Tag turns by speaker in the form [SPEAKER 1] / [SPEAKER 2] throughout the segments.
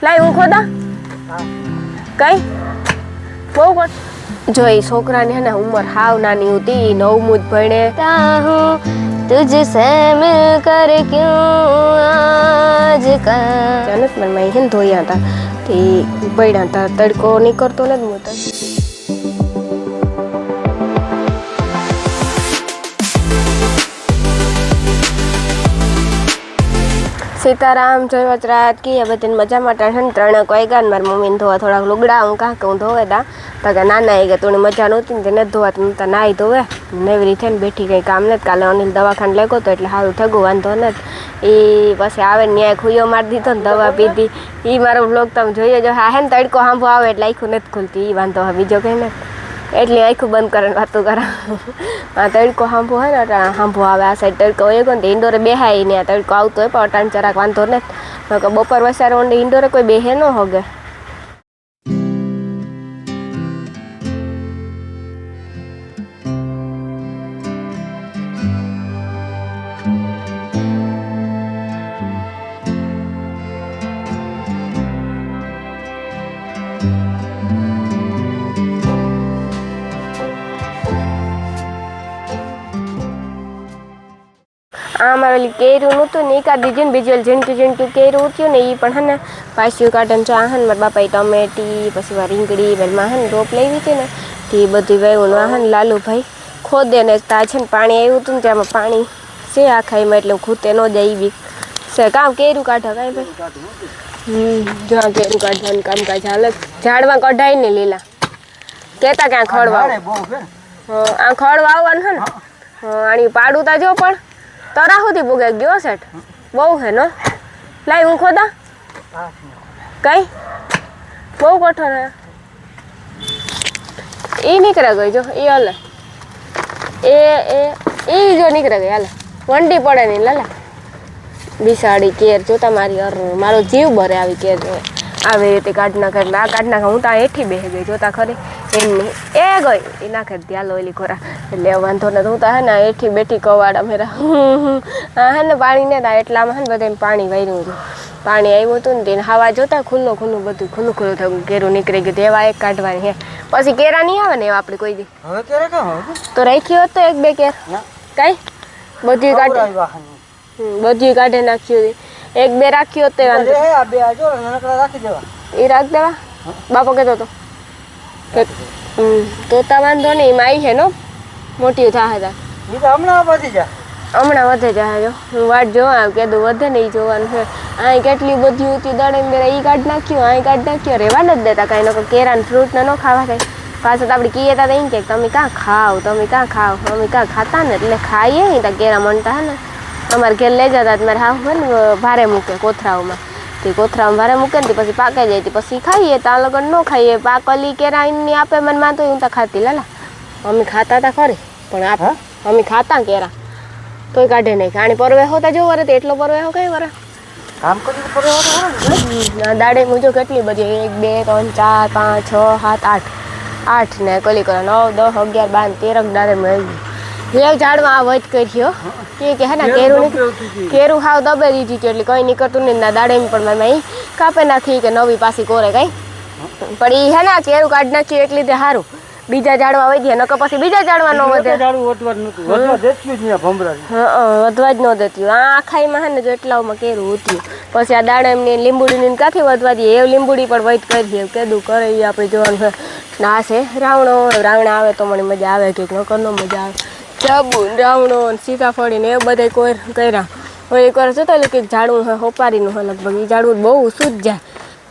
[SPEAKER 1] લાય હું ખોદા કઈ બહુ કોટ જો એ છોકરાની હે ને ઉંમર હાવ નાની હતી, નવમું જ ભણે. હું તુझसे मिलकर क्यों आज का જાનત મને મઈ હે ધોયા હતા તે પડ્યા હતા, તડકો નીકળતો ને મોટા. સીતારામ જય વજરાત કી બધાને મજા માટે છે ને 3 વાગ્યા ને મારી મમ્મીને ધોવા થોડાક લુગડા હું કાં કે હું ધોવે તા તો કે નાના આવી ગયા તું મજા નહોતી ને તેને ધોવા તો તો નાહી ધોવે નેવરી થઈને બેઠી કંઈ કામ નથી. કાલે અનિલ દવાખાને લેગો તો એટલે સારું થયું, વાંધો નથી. એ પછી આવે ને ન્યાય ખુયો મારી દીધો ને દવા પીધી. એ મારો બ્લોગ તમે જોઈએ જો હા હે ને તડકો સાંભો આવે એટલે આખું નથી ખુલતી. એ વાંધો હા બીજો કંઈ નથી એટલે આખું બંધ કરીને વાતું કરા. આ તડકો સાંભો હોય ને સાંભો આવે આ સાઈડ તડકો હોય ને તો ઇન્ડોરે બેહાય ને આ તડકો આવતો હોય પણ અટાણ જરાક વાંધો નથી. બપોર વસારે ઓંડે ઇન્ડોરે કોઈ બેહે ન હોગે. આમાં ઓલી કેરું નહોતું ને એ કાઢી દીધું ને બીજું ઝીણતું ઝીણતું કેરું ઉઠ્યું ને એ પણ હે ને પાછું કાઢીને ચા હે ને મારા બાપાએ ટમેટી પછી વા રીંગણી વેલમાં હે ને રોપ લેવી હતી ને તે બધું વાવ્યું ને હે ને લાલુભાઈ ખોદે ને તા છે ને પાણી આવ્યું હતું ને ત્યાંમાં પાણી છે આખા એમાં એટલે ખૂતે ન જાય બી છે કામ કેરું કાઢો કાંઈ ભાઈ. જ્યાં કેરું કાઢવાનું કામકાજ હાલે ઝાડમાં કઢાય ને લીલા કહેતા ક્યાં ખડ વાવ આ ખડ વાવવાનું હે ને આની પાડું તા જો પણ તરા સુધી પૂગે ગયો સેટ બહુ હે નો. લાય હું ખોદા કઈ બહુ કઠોર હે. એ નીકળે ગઈ જો એ હલે એ જો નીકળે ગઈ હાલે વંડી પડે નહીં લાલા બિસાડી કેર જોતા મારી મારો જીવ ભરે આવી કેર જોવે આવી રીતે કાઢ નાખે એટલે આ કાઢ નાખે હું ત્યાં હેઠી બેસી ગઈ જોતા ખરી એમની એ ગઈ એ નાખે ત્યાં લોયલી ખોરા એટલે વાંધો ને હું તો હે ને હેઠી બેઠી કવાડા મેરા હા હે ને પાણી ને થાય એટલામાં હે ને બધા પાણી વાર્યું હતું. પાણી આવ્યું હતું ને તેને હવા જોતા ખુલ્લું ખુલ્લું બધું ખુલ્લું ખુલ્લું થયું કેરું નીકળી ગયું એવા એક કાઢવાની હે પછી કેરા નહીં આવે ને એવા આપણે કોઈ દી તો રાખી હોત તો 1-2 કેર કઈ બધી બધી કાઢે નાખ્યું 1-2 રાખ્યું હોત તો એ રાખ દેવા બાપો કહેતો હતો કે તોતા વાંધો નહીં એમાં આવી છે નો મોટી થાય હમણાં વધે જાય જો હું વાટ જોવા કીધું વધે ને એ જોવાનું છે. અહીં કેટલી બધી હતી દડે મેરા એ કાઢ નાખ્યું અહીં કાઢ નાખ્યો રહેવા નથી દેતા કાંઈ નકો કેરા ને ફ્રૂટ ને ન ખાવા થાય. પાછા તો આપણે કહીએ તા એમ કે તમે કાં ખાવ તમે કાં ખાવ અમે કાં ખાતા ને એટલે ખાઈએ નહીં ત્યાં કેરા મણતા હે ને અમારે ઘેર લઈ જતા મારે હાવ હોય ને ભારે મૂકે કોથરાઓમાં તે કોથરામાં ભારે મૂકે ને પછી પાકે જાય પછી ખાઈએ ત્યાં લગન ન ખાઈએ પાકલી કેરા એની આપે મને માં તો હું તો ખાતી લાલા અમે ખાતા હતા ખરી પણ અમે ખાતા કેરા તોય કાઢે નહીં આણી પરવે હોતા જો વરે એટલો પરવે હો કઈ વરે દાડે મુજો કેટલી બધી 1 2 3 4 5 6 7 8 ને કોલી કરો 9 10 11 12 13 દાડે મળી એક ઝાડમાં આ વધ કર્યો કે હે ને કેરું હાવ દબે દીધી એટલે કંઈ નીકળતું નહીં ના દાડે પણ મારી કાપે નાખી કે નવી પાછી કોરે કઈ પણ એ હે ને કેરું કાઢી નાખ્યું એટલે તે સારું બીજા ઝાડવા વધી નકર પછી બીજા ઝાડવા ન વધે વધવા જ ન દેતું આ આખાઈમાં હે ને જો એટલામાં કેરું ઉઠ્યું પછી આ દાડા એમની લીંબુડીની કાંથી વધવા દઈએ એ લીંબુડી પણ વધ કરીએ કીધું કરે એ આપણે જોવાનું છે ના છે રાવણા આવે તો મને મજા આવે કે નકર ન મજા આવે જાબુ રાવણો સીતાફળી ને એ બધા કોઈ કર્યા હવે એક વાર જોતા કે ઝાડવું હોય હોપારીનું હોય લગભગ એ ઝાડવું બહુ ઊંચું જ જાય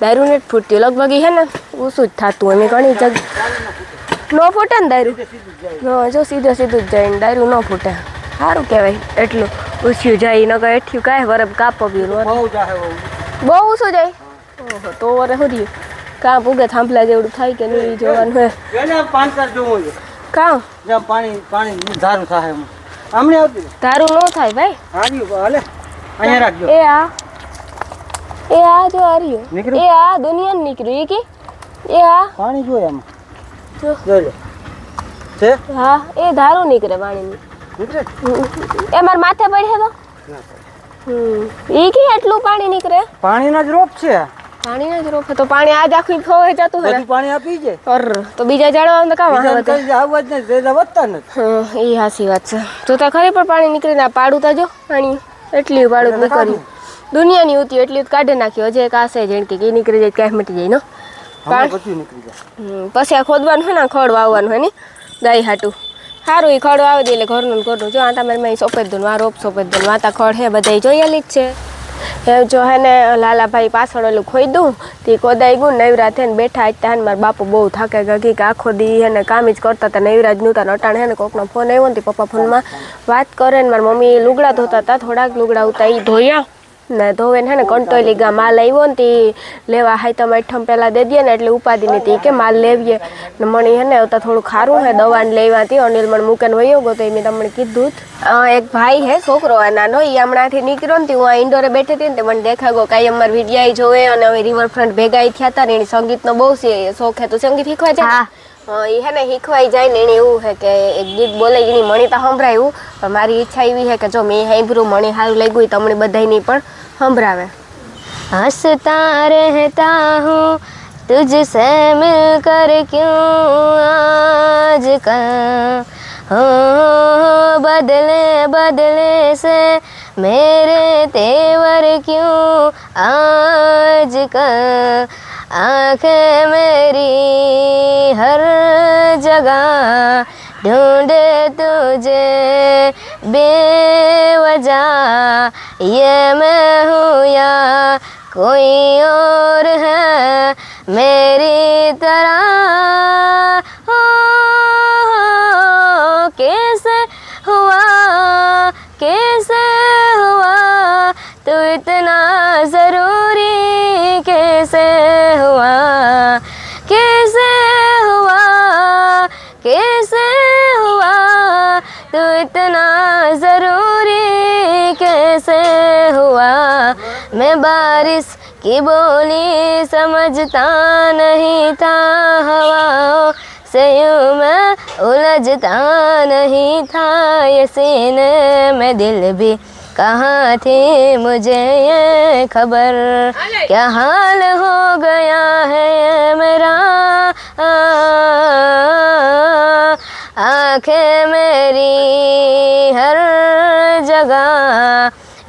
[SPEAKER 1] દારૂ ને જ ફૂટતું લગભગ એ હે ને ઊંચું જ થતું અમે ઘણી જગ્યા ન ફૂટે ને દારૂ જો સીધું જ જાય ને દારૂ ન ફૂટે સારું કહેવાય એટલું ઊંચ્યું જાય નકર એઠ્યું કાંઈ વરફ કાપો બી બહુ ઊંચું જાય ઓહો તો વરે શું કાં પૂગે થાંભલા જેવડું થાય કે નહીં જોવાનું હોય કાં ધારું ન થાય ભાઈ એ આ જો આર્યું એ આ દુનિયા નીકળ્યું એ કે એ આ પાણી જોઈએ આમાં જો છે હા એ ધારું નીકળે પાણીની નીકળે એ માર માથે પડે તો એ કે એટલું પાણી નીકળે
[SPEAKER 2] પાણીનો જ રોપ છે
[SPEAKER 1] પાણી જ રોફે તો પાણી આજ આખી ખોવાઈ જતું હે
[SPEAKER 2] બધું પાણી આપી છે
[SPEAKER 1] તો બીજા ઝાડવા તો કામ આવે
[SPEAKER 2] આવવા જ નહીં વધતા નથી
[SPEAKER 1] એ હાસી વાત છે તો તા ખરી પણ પાણી નીકળીને આ પાડું તા જો પાણી એટલી પાડું નીકળ્યું દુનિયાની ઉતી એટલી કાઢી નાખ્યું હજી એક આશે જેણ કે નીકળી જાય ક્યાંય મટી જાય પછી આ ખોદવાનું હોય ને ખડ વાવવાનું હોય ને ગાય હાટું સારું એ ખડ વાવી દે એટલે ઘરનું ઘરનું જો આ તમારે સોપેદ દઉં આ રોપ સોપેદ દઉં વાતા ખડ હે બધા જોયેલી જ છે એ જો હે ને લાલાભાઈ પાછળ ઓલું ખોઈ દઉં તે કોદાઈ ગયું નવરા થઈને બેઠા હતા ને મારા બાપુ બહુ થાકે ગઈ કે આખો દી હે ને કામ જ કરતા હતા નવરાજ નહોતા નટાણ હે ને કોકનો ફોન આવ્યો ને પપ્પા ફોનમાં વાત કરે ને મારી મમ્મી લુગડા ધોતા હતા થોડાક લુગડા ઉતા એ ધોયા ને ધોવે ને કંટોલી ગા માલ આવ્યો ને તે લેવા હાઈતમ આઠમ પહેલાં દે દે ને એટલે ઉપાધિ નથી કે માલ લેવીએ ને મણી હે ને આવતા થોડું ખારું હે દવાને લેવા હતી અનિલ મને મૂકીને વયો ગયો તો એ મેં તમને કીધું એક ભાઈ હે છોકરો હે નાનો એ હમણાંથી નીકળ્યો ને હું આ ઇન્ડોરે બેઠી હતી ને તે મને દેખાય ગયો કાંઈ અમારે વિડિયા જોવે અને હવે રિવરફ્રન્ટ ભેગા થયા હતા ને એની સંગીતનો બહુ શોખ હે તો સંગીત શીખવા જાય એ હે ને શીખવાઈ જાય ને એને એવું છે કે એક ગીત બોલે એની મણી તો સંભળાયું પણ મારી ઈચ્છા એવી છે કે જો મેં સાંભળ્યું મણી સારું લાગ્યું તમને બધાની પણ સંભળાવે હસતા રહેતા હું तुझसे मिलकर क्यों आज का हो बदले बदले से मेरे तेवर क्यों आज का आँखें मेरी हर जगह ढूंढे तुझे बेवजह ये मैं हूँ या कोई और है मेरी तरह हो कैसे हुआ तू इतना ज़रूरी कैसे हुआ तू इतना ज़रूरी कैसे हुआ मैं बारिश की बोली समझता नहीं था हवाओं से यूं मैं उलझता नहीं था ये सीने में दिल भी कहाँ थी मुझे ये खबर क्या हाल हो गया है ये मेरा आँखें मेरी हर जगह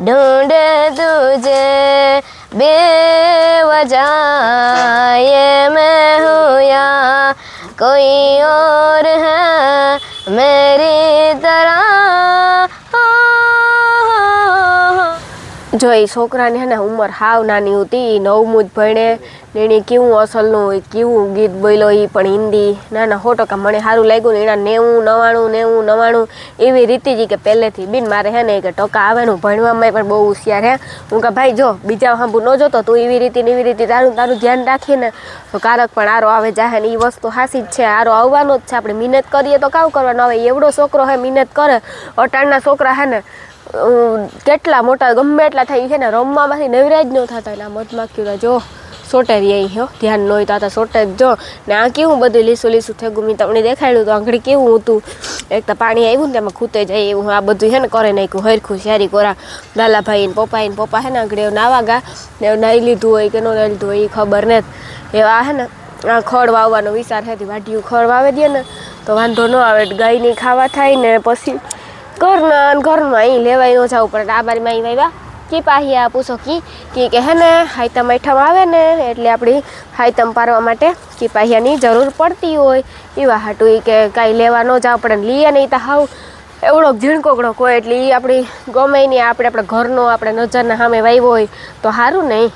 [SPEAKER 1] ढूंढे तुझे बेवजह ये मैं हूँ या कोई और है मेरी तरह જો એ છોકરાને હે ને ઉંમર હાવ નાની હતી નવમું જ ભણે ને એને કેવું અસલનું કેવું ગીત બોલ્યો એ પણ હિન્દી ના ના 100% મને સારું લાગ્યું ને એના 99 એવી રીતે જ કે પહેલેથી બિન મારે હે ને કે ટકા આવે ને ભણવામાં પણ બહુ હોશિયાર હે હું કે ભાઈ જો બીજા સાંભું ન જોતો તું એવી રીતે તારું ધ્યાન રાખીને તો કારક પણ આરો આવે જાહે ને એ વસ્તુ હાસી જ છે આરો આવવાનો જ છે આપણે મહેનત કરીએ તો કાવ કરવાનું આવે એવડો છોકરો હે મહેનત કરે અટાણના છોકરા હે ને કેટલા મોટા ગમે એટલા થાય છે ને રમવામાંથી નવરાજ ન થતા એટલે આ મધમાખીઓ જો સોટેરી આવી હો ધ્યાન ન હોય તો આ સોટે જ જો ને આ કેવું બધું લીસું થેગું મેં તમને દેખાડ્યું તો આંગળી કેવું હતું એક તો પાણી આવ્યું ને તેમાં ખૂતે જાય એવું આ બધું છે ને કરે નાખ્યું હરખું સારી કોરા લાલાભાઈ ને પપ્પા છે ને આંગળી નાવા ગા ને નાહી લીધું હોય કે ન નાહી લીધું હોય એ ખબર ને એવા છે ને આ ખડ વાવવાનો વિચાર છે વાઢિયું ખડ વાવી દે ને તો વાંધો ન આવે ગાયની ખાવા થાય ને પછી ઘરનું અહીં લેવાય ન જવું પડે આ બારીમાં અહીં વાવ્યા કે પાહી પૂછો કે હે ને હાઈતમ આઠમ આવે ને એટલે આપણી હાઈતમ પારવા માટે કે પાહિયાની જરૂર પડતી હોય એવા હાટું કે કાંઈ લેવા ન જવું પડે ને લઈએ નહીં તો હાવ એવડો ઝીણકોકડો હોય એટલે એ આપણી ગમે નહીં આપણા ઘરનો આપણે નજરના સામે વાવ્યો હોય તો સારું નહીં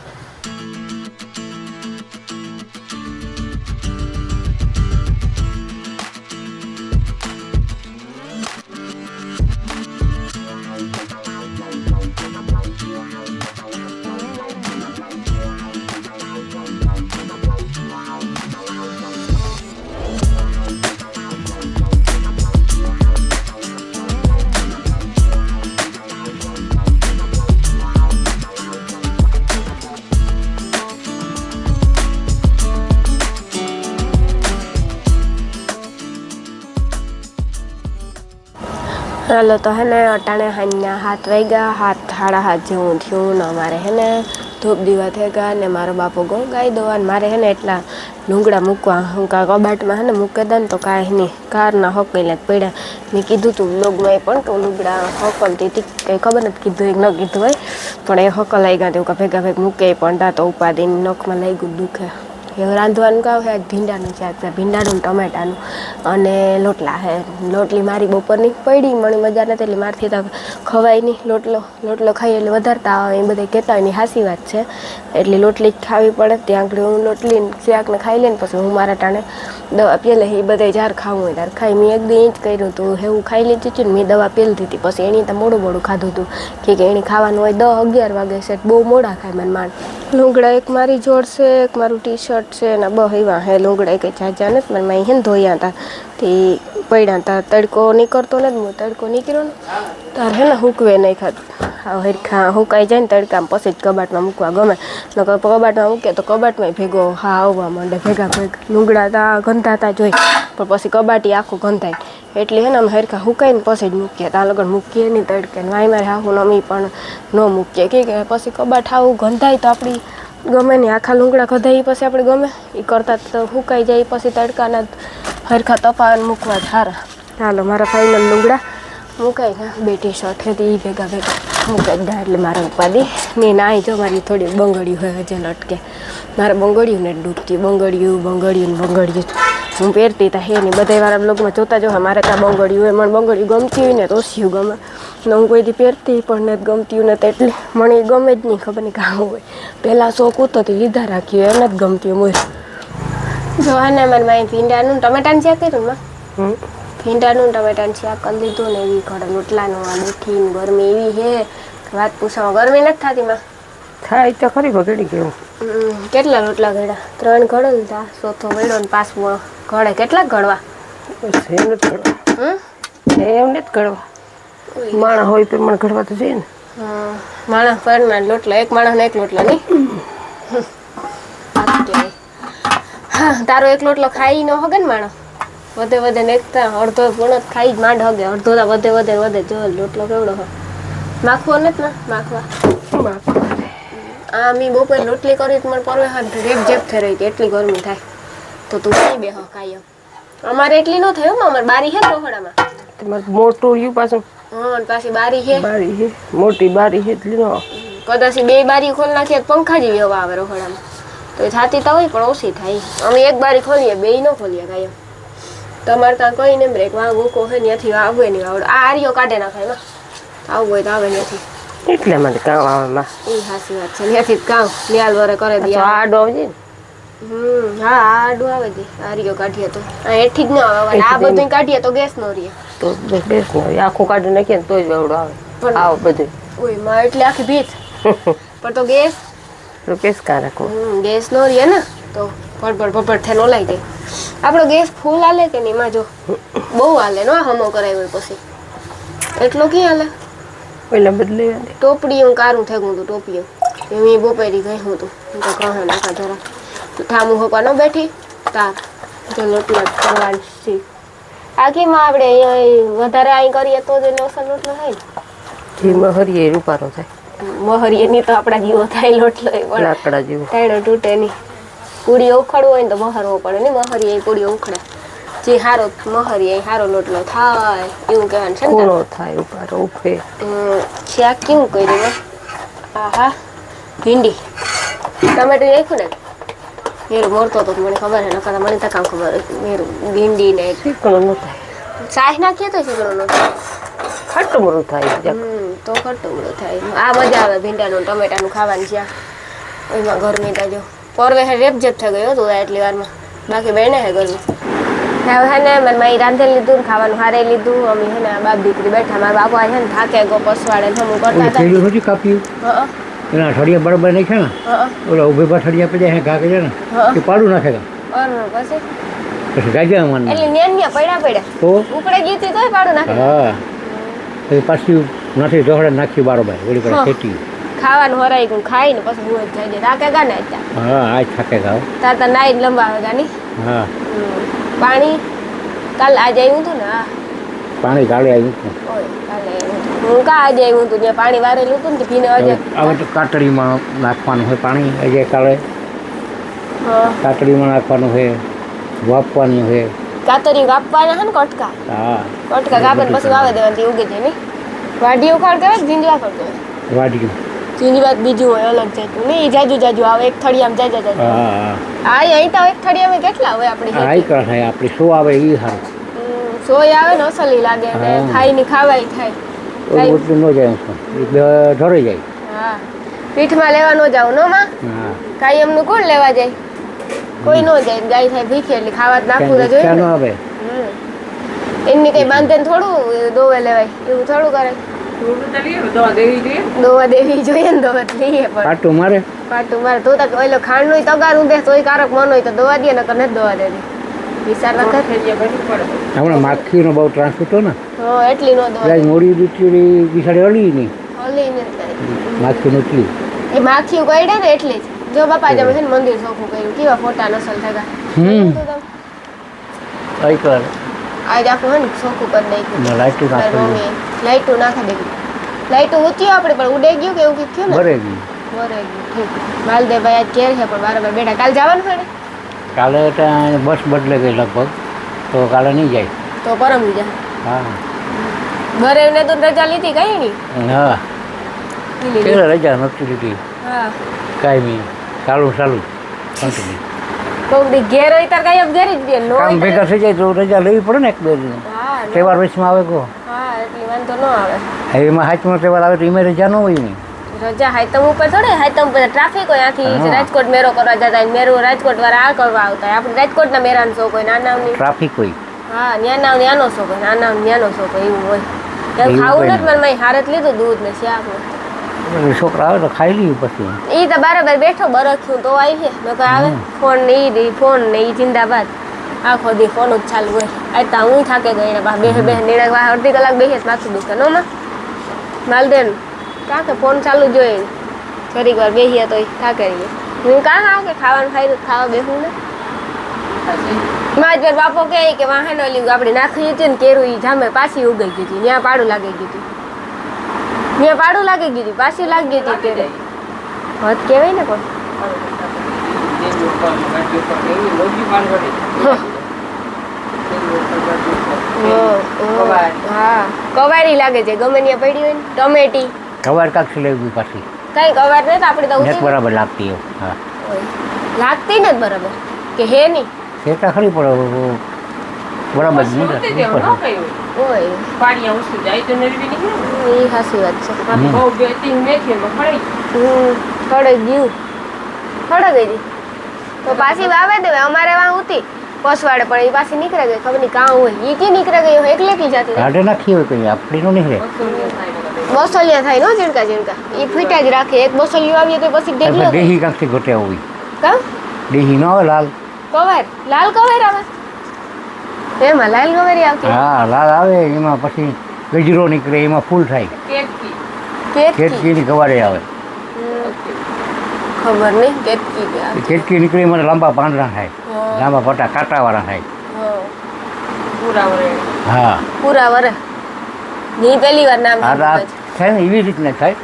[SPEAKER 1] હાલો તો હે ને અટાણે હાથના 7 વાગ્યા 7 સાડા 7 જેવું થયું ને અમારે હે ને ધૂપ દીવા થઈ ગયા ને મારો બાપો ગો ગાઈ દો અને મારે હે ને એટલા લુંગડા મૂકવા હું કબાટમાં હે ને મૂકી દે ને તો કાંઈ નહીં કારના હકેલા પડ્યા મેં કીધું તું બ્લોગમાં પણ તો લુગડા હકલતી હતી કંઈ ખબર નથી કીધું એક ન કીધું હોય પણ એ હકલાઈ ગયા તેવું ભેગા ભેગ મૂકે પણ તા તો ઉપાડીને નખમાં લઈ ગયું દુખે એવું રાંધવાનું કામ છે ભીંડાનું શાક છે ભીંડાનું ટમેટાનું અને લોટલા હે લોટલી મારી બપોરની પડી મને મજા નથી એટલે મારથી તો ખવાય નહીં લોટલો ખાઈએ એટલે વધારતા આવે એ બધા કહેતા હોય એની હાસી વાત છે એટલે લોટલી જ ખાવી પડે ત્યાં આગળ હું લોટલી શાકને ખાઈ લઈને પછી હું મારા ટાણે દવા પેલે એ બધા જાર ખાવું હોય ત્યારે ખાઈ મેં એક દી એ જ કર્યું હતું એવું ખાઈ લીધું હતું ને મેં દવા પેલતી હતી પછી એની તો મોડું ખાધું હતું કે એની ખાવાનું હોય 10-11 વાગે છે બહુ મોડા ખાય મને માંડ લુગડા એક મારી જોડ છે એક મારું ટી શર્ટ છે ને એવા હે લુગડા કંઈ જાજા નથી મને મારી હે ને ધોયા હતા તે પડ્યા હતા તડકો નીકળતો નથી હું તડકો નીકળ્યો ને તારે હે ને હૂકવે નહીં ખાતું હરખા હુકાઈ જાય ને તડકામાં પછી જ કબાટમાં મૂકવા ગમે નકર કબાટમાં મૂકે તો કબાટમાં ભેગો આવવા માંડે ભેગા લુગડા તા ગંધાતા જોઈ પણ પછી કબાટી આખું ગંધાય એટલે હે ને અમે હરખા હુકાઈને પછી જ મૂકીએ ત્યાં લગન મૂકીએ નહીં તડકે ને વાય મારે હાહું અમી પણ ન મૂકીએ કે પછી કબાટ આવું ગંધાય તો આપણી ગમે નહીં આખા લુગડા ગંધાય પછી આપણે ગમે એ કરતાં તો હુકાઈ જાય પછી તડકાના હરખા તપાવને મૂકવા જ સારા ચાલો મારા ફાઇનલ લુગડા મુકાઈ ગયા બે ટી શર્ટ હતી એ ભેગા મુકાઈ ગયા એટલે મારે ઉપાડી ને નાઈ જો મારી થોડી બંગડિયું હોય હજે લટકે મારે બંગડિયું ને ડૂબતી બંગડિયું હું પહેરતી હતા હે નહીં બધા વાળા બ્લોગમાં જોતા જો મારે ત્યાં બંગડિયું હોય મને બંગડિયું ગમતી હોય ને તો ઓછું ગમે ને હું કોઈથી પહેરતી પણ નથી ગમતી હોય ને તો એટલે મને એ ગમે જ નહીં ખબર નહીં કામ હોય પહેલાં શોખ હતો તો લીધા રાખ્યું એને જ ગમતી હોય જો ને મને મારી ભીંડાનું ટમેટાનું શાક કર્યું ને ભીંડાનું ટમેટાનું શાક કરી લીધું ને એવી ઘડે રોટલાનું આ બેઠી ગરમી એવી હે વાત પૂછવામાં ગરમી નથી થતી માં
[SPEAKER 2] થાય તો ખરી બગડી ગયું
[SPEAKER 1] કેટલા રોટલા ઘડ્યા 3 ઘડો લીધા ચોથો વેડો ને પાંચમો ઘડે કેટલા ઘડવા
[SPEAKER 2] એમ નથી ઘડવા એમ નથી ઘડવા માણસ હોય તો મને ઘડવા તો જોઈએ ને
[SPEAKER 1] માણસ પરના લોટલા એક માણસ ને એક લોટલા નહીં હા તારો એક લોટલો ખાઈ ન હોગે ને માણસ વધે નેકતા અડધો પૂર્ણ ખાઈ જ માંડ હગે અડધો વધે જો લોટલો કેવડો હોય માખવો નથી ને માખવા આ મી બપોર રોટલી કરી મને પરવે હાથ રેપ જેપ થઈ રહી હતી એટલી ગરમી થાય તો તું કઈ બે કાયમ અમારે એટલી ન થયું અમારે બારી હે રોહડામાં
[SPEAKER 2] તમારે મોટું રહ્યું પાછું
[SPEAKER 1] હા પાછી બારી હે
[SPEAKER 2] મોટી બારી હે એટલી ન
[SPEAKER 1] કદાચ બે બારી ખોલ નાખીએ પંખા જેવી હવા આવે રોહડામાં તો એ થતી તો હોય પણ ઓછી થાય અમે એક બારી ખોલીએ બે ન ખોલીએ કાયમ તમારે ત્યાં કઈ ને બ્રેક વાં ગોકો હોય ત્યાંથી આવવે નહીં આવડે આ આરીઓ કાઢે નાખાય માં આવું હોય તો આવે ત્યાંથી
[SPEAKER 2] એટલે મને કામ આવે માં
[SPEAKER 1] એ હાસી વાત છે ત્યાંથી કામ ન્યાલ વરે કરે દે
[SPEAKER 2] આડો આવજે
[SPEAKER 1] હા આડું આવે દે આરીઓ કાઢીએ તો એઠી જ ન આવે આ બધું કાઢીએ તો ગેસ નો રહે
[SPEAKER 2] તો ગેસ નો આખું કાઢી નાખીએ ને તો જ વેવડો આવે પણ આવ બધું
[SPEAKER 1] ઓય માં એટલે આખી ભીત પણ તો ગેસ
[SPEAKER 2] કા રાખો
[SPEAKER 1] ગેસ નો રહે ને તો ફટફટ થઈને ઓલાઈ જાય આપણો ગેસ ફૂલ હાલે કે નહીં માં જો બહુ હાલે નો હમો કરાય હોય પછી એટલો ક્યાં હાલે
[SPEAKER 2] પેલા બદલે
[SPEAKER 1] ટોપડી હું કારું થઈ ગયું હતું ટોપીઓ મેં બપોરી ગઈ હું તો કહે નાખા જરા ઠામું હોપા ન બેઠી તાર જો લોટલો કરવાની શીખ આખીમાં આપણે અહીંયા વધારે અહીં કરીએ તો જ લોસા લોટલો થાય
[SPEAKER 2] ને મહરીએ રૂપારો થાય
[SPEAKER 1] મહરીએ નહીં તો આપણા જીવો થાય લોટલો
[SPEAKER 2] લાકડા જેવો
[SPEAKER 1] ટાઈડો તૂટે નહીં પૂરી ઉખડવું હોય ને તો મહરવો પડે ને મહરી પૂરી ઉખડે જે હારો મહરી હારો લોટલો થાય એવું કહેવાનું છે
[SPEAKER 2] કોણો થાય ઉપારો ઉફે
[SPEAKER 1] શાક કેવું કર્યું આહા ભીંડી ટમેટું નાખ્યું ને મેરું મોરતો હતો મને ખબર હે નકર મને તો કામ ખબર મેરું ભીંડી ને
[SPEAKER 2] શીકણો ન થાય
[SPEAKER 1] શાક નાખીએ તો શીકણો ન થાય
[SPEAKER 2] ખટ્ટું મોરું થાય
[SPEAKER 1] તો ખટ્ટું મોરું થાય આ મજા આવે ભીંડાનું ટમેટાનું ખાવાની શાક એમાં ગરમી તાજો પરવે રેપ જેપ થઈ ગયો હતો એટલી વારમાં બાકી બેને હે ગરમી હવે હે ને મને મારી રાંધેલ લીધું ને ખાવાનું હારે લીધું અમે હે ને બાપ દીકરી બેઠા મારા બાપુ આ છે ને થાકે ગો પસવાડે હમું કરતા હતા
[SPEAKER 3] થેડું નથી કાપ્યું એના અઠવાડિયા બરાબર નહીં છે ને ઓલા ઉભે પાઠડિયા પછી હે ઘા કરે ને એ પાડું નાખે પછી ગાજ્યા મને
[SPEAKER 1] એટલે ન્યા પડ્યા
[SPEAKER 3] તો
[SPEAKER 1] ઉપડે ગઈ હતી તોય પાડું નાખે
[SPEAKER 3] હા પછી પાછું નથી ઢોળે નાખ્યું બારોબાર ઓલી પર ખેતી
[SPEAKER 1] ખાવાનું હરાઈ ગયું ખાઈને પછી હું જ જાય થાકે ગા ને અત્યારે
[SPEAKER 3] હા આજ થાકે ગાવ
[SPEAKER 1] તાર નાઈ લંબાવે ગા ની
[SPEAKER 3] હા
[SPEAKER 1] પાણી કાલ આજે આવ્યું હતું ને હા
[SPEAKER 3] પાણી કાલે આવ્યું હતું.
[SPEAKER 1] ઓય કાલે હું કા આજે આવ્યું તું ત્યાં પાણી વારેલું હતું ને તે ભીને આજે
[SPEAKER 3] હવે તો કાતડીમાં નાખવાનું હોય પાણી આજે કાલે
[SPEAKER 1] હા
[SPEAKER 3] કાતડીમાં નાખવાનું છે વાપવાનું છે.
[SPEAKER 1] કાતરી કાપવાના હે ને કટકા
[SPEAKER 3] હા
[SPEAKER 1] કાપે પછી વાવે દેવાની તે ઉગે જાય ને વાડી ઉખાડ કહેવાય કે જીંજવા ખડ કહેવાય
[SPEAKER 3] વાઢ્યું.
[SPEAKER 1] જીંજવા બીજું હોય અલગ જાતનું નહીં ઈ જાજુ જાજુ આવે એક થળિયામાં જાજા જાજુ
[SPEAKER 3] હા હા
[SPEAKER 1] અહીં તો એક થળિયામાં કેટલા હોય આપણી
[SPEAKER 3] આ
[SPEAKER 1] ખેતી?
[SPEAKER 3] કર થાય આપણી શું આવે એ સારું.
[SPEAKER 1] સોય આવે ને અસલી લાગે અને
[SPEAKER 3] હા.
[SPEAKER 1] ખાઈ ની ખાવાય થાય
[SPEAKER 3] ઓલું ઓટલું ન જાય એમ ધોરાઈ જાય.
[SPEAKER 1] હા પીઠમાં લેવા નો જાવ નો માં
[SPEAKER 3] હા
[SPEAKER 1] કાંઈ એમનું કોણ લેવા જાય કોઈ નો જાય ગાય થાય ભીખી એટલે ખાવા જ નાખવું તો જોઈએ
[SPEAKER 3] ક્યાં ન
[SPEAKER 1] ને.
[SPEAKER 3] આવે
[SPEAKER 1] એમની કઈ બાંધે ને થોડું દોવે લેવાય એવું થોડું કરે દોવા દેવી જોઈએ ને દોવા તો લઈએ પણ
[SPEAKER 3] પાટું મારે
[SPEAKER 1] પાટું મારે તું તો ઓલો ખાંડ નું તગાર ઉદે તોય કારક મન હોય તો દોવા દે નકર નથી દોવા દેતી વિચાર ના કર
[SPEAKER 3] હમણાં માખીનો બહુ ત્રાસ હતો ને
[SPEAKER 1] હા એટલી નો દોવા
[SPEAKER 3] એટલે મોડી દીકરી બિસાડી હળી નહીં
[SPEAKER 1] હલી ને કરી.
[SPEAKER 3] માખી નહોતી.
[SPEAKER 1] એ માખીઓ ગયડે ને એટલે જ જો બાપા જમે છે ને મંદિર ચોખ્ખું કર્યું કેવા ફોટા નસલ થયા
[SPEAKER 3] કઈ કર
[SPEAKER 1] આજ આખું હે ને ચોખ્ખું કરી નાખ્યું
[SPEAKER 3] લાઈટું
[SPEAKER 1] તારી
[SPEAKER 3] નાખેલું
[SPEAKER 1] મમ્મીએ લાઈટું નાખી દીધી લાઈટું ઊંચી આપણે પણ ઉડે ગયું કે એવું કંઈક થયું ને
[SPEAKER 3] ભરે ગઈ.
[SPEAKER 1] વરે ગયું ઠીક માલદેવભાઈ આજ ઘેર છે પણ બરાબર બેઠા કાલ જવાનું પડે
[SPEAKER 3] કાલે ત્યાં બસ બદલે ગઈ લગભગ તો કાલે નહીં જાય.
[SPEAKER 1] તો પરમ જા
[SPEAKER 3] હા
[SPEAKER 1] બરેવને તો રજા લીધી કઈ નહીં
[SPEAKER 3] હા
[SPEAKER 1] ઈ લીધી.
[SPEAKER 3] કેટલા રજા નહોતી લીધી
[SPEAKER 1] હા
[SPEAKER 3] કાંઈ નહીં ચાલુ કન્ટિન્યુ
[SPEAKER 1] કોક દી ઘેર હોય તાર કાંઈ ઘેર જ દે નો
[SPEAKER 3] કામ
[SPEAKER 1] હોય
[SPEAKER 3] ભેગા થઈ જાય તો રજા લેવી પડે ને એક બે દિન.
[SPEAKER 1] હા નો.
[SPEAKER 3] તહેવાર વચમાં આવે કહો
[SPEAKER 1] હા એટલી વાંધો ન આવે
[SPEAKER 3] એમાં હાથમાં તહેવાર આવે તો એમાં રજા ન હોય ને.
[SPEAKER 1] રજા હાઈતમ ઉપર થોડે હાઈતમ ઉપર ટ્રાફિક હોય આથી
[SPEAKER 3] હા.
[SPEAKER 1] રાજકોટ મેરો કરવા જતા હોય મેરો રાજકોટ વાળા આ કરવા આવતા હોય આપણે રાજકોટના મેરાનો શોખ હોય નાનાની
[SPEAKER 3] ટ્રાફિક હોય.
[SPEAKER 1] હા ન્યાના ન્યાનો શોખ હોય નાના ન્યાનો શોખ હોય એવું હોય એમ
[SPEAKER 3] એવું
[SPEAKER 1] ખાવું
[SPEAKER 3] કંઈ
[SPEAKER 1] નથી મને મેં હારત લીધું દૂધ ને શાક ને
[SPEAKER 3] એટલે છોકરા આવે તો ખાઈ લઈએ પછી.
[SPEAKER 1] ઈ તો બરાબર બેઠો બરખ્યું તો આવી છે મેં કહ્યું આવે ફોન ને ઈ ફોન ને ઈ જિંદાબાદ આખો દી ફોન જ ચાલુ હોય આજ તો હું થાકે ગઈ ને બા બે નીડા વા અડધી કલાક બેસે માથું દુખે નો માં માલદેન કાં કે ફોન ચાલુ જોઈએ ઘડીક વાર બેસીએ તો થાકે રહીએ હું કાં આવ કે ખાવાનું ખાઈ ખાવા બેસું ને માજ પર બાપો કહે કે વાહન ઓલી આપણે નાખી હતી ને કેરું ઈ જામે પાછી ઉગઈ ગઈ હતી ત્યાં પાડું લાગી ગયું હતું ત્યાં પાડું લાગી ગયું હતું પાછી લાગી હતી કેરે હદ કહેવાય ને પણ હા કવારી લાગે છે ગમે ત્યાં પડી હોય ને ટમેટી
[SPEAKER 3] કવાર કાંક લેવી પાછી
[SPEAKER 1] કઈ કવાર નથી આપણે તો
[SPEAKER 3] નેટ
[SPEAKER 1] ઉતરી
[SPEAKER 3] બરાબર લાગતી એવું. હા
[SPEAKER 1] લાગતી ને બરાબર કે હે નહીં
[SPEAKER 3] શેકા ખરી પડે બરાબર જ નહીં.
[SPEAKER 1] ઓય એ હાસી વાત છે ખડે ગયું ખડે ગઈ હતી તો પાછી વાવે દેવે અમારે વાં ઉતી પસવાડે પણ એ પાછી નીકળે ગઈ ખબર નહીં કાં હોય એ કી નીકળે ગઈ હોય એકલે કી જાતી
[SPEAKER 3] કાઢે નાખી હોય કઈ આપણી નો નીકળે.
[SPEAKER 1] બસોલિયા થાય નો ઝીણકા ઝીણકા એ ફીટા જ રાખે એક બસોલિયું આવીએ તો પછી ઢેગલો થાય.
[SPEAKER 3] દેહી કાંકથી ઘટ્યા હોય.
[SPEAKER 1] કાં
[SPEAKER 3] દેહી ન આવે લાલ.
[SPEAKER 1] કવાર લાલ કવાર આવે એમાં લાલ કવારી આવતી
[SPEAKER 3] હા લાલ આવે એમાં પછી ગજરો નીકળે એમાં ફૂલ થાય.
[SPEAKER 1] કેતકી
[SPEAKER 3] કેટકીની કવારે આવે.
[SPEAKER 1] ખબર નહીં કેતકી કે આવે.
[SPEAKER 3] કેટકી નીકળે એમાં લાંબા પાંદડા થાય
[SPEAKER 1] હા.
[SPEAKER 3] લાંબા પટ્ટા કાંટાવાળા થાય.
[SPEAKER 1] હા.
[SPEAKER 3] હા
[SPEAKER 1] પૂરા વરે ની પહેલી વાર નામ
[SPEAKER 3] આ રાત થાય ને એવી રીતના થાય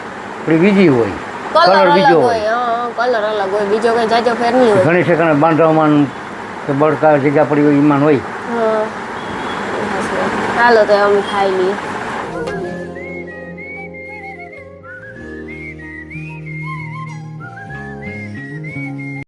[SPEAKER 3] પણ બીજી હોય
[SPEAKER 1] કલર
[SPEAKER 3] કલર
[SPEAKER 1] અલગ
[SPEAKER 3] બીજો
[SPEAKER 1] હોય હા કલર અલગ હોય બીજો કઈ જાજો ફેર નહીં હોય
[SPEAKER 3] ઘણી સેકન્ડ બાંધવામાં કે બળકા જગ્યા પડી હોય એમાં હોય.
[SPEAKER 1] હા હાલો તો અમે ખાઈ લઈએ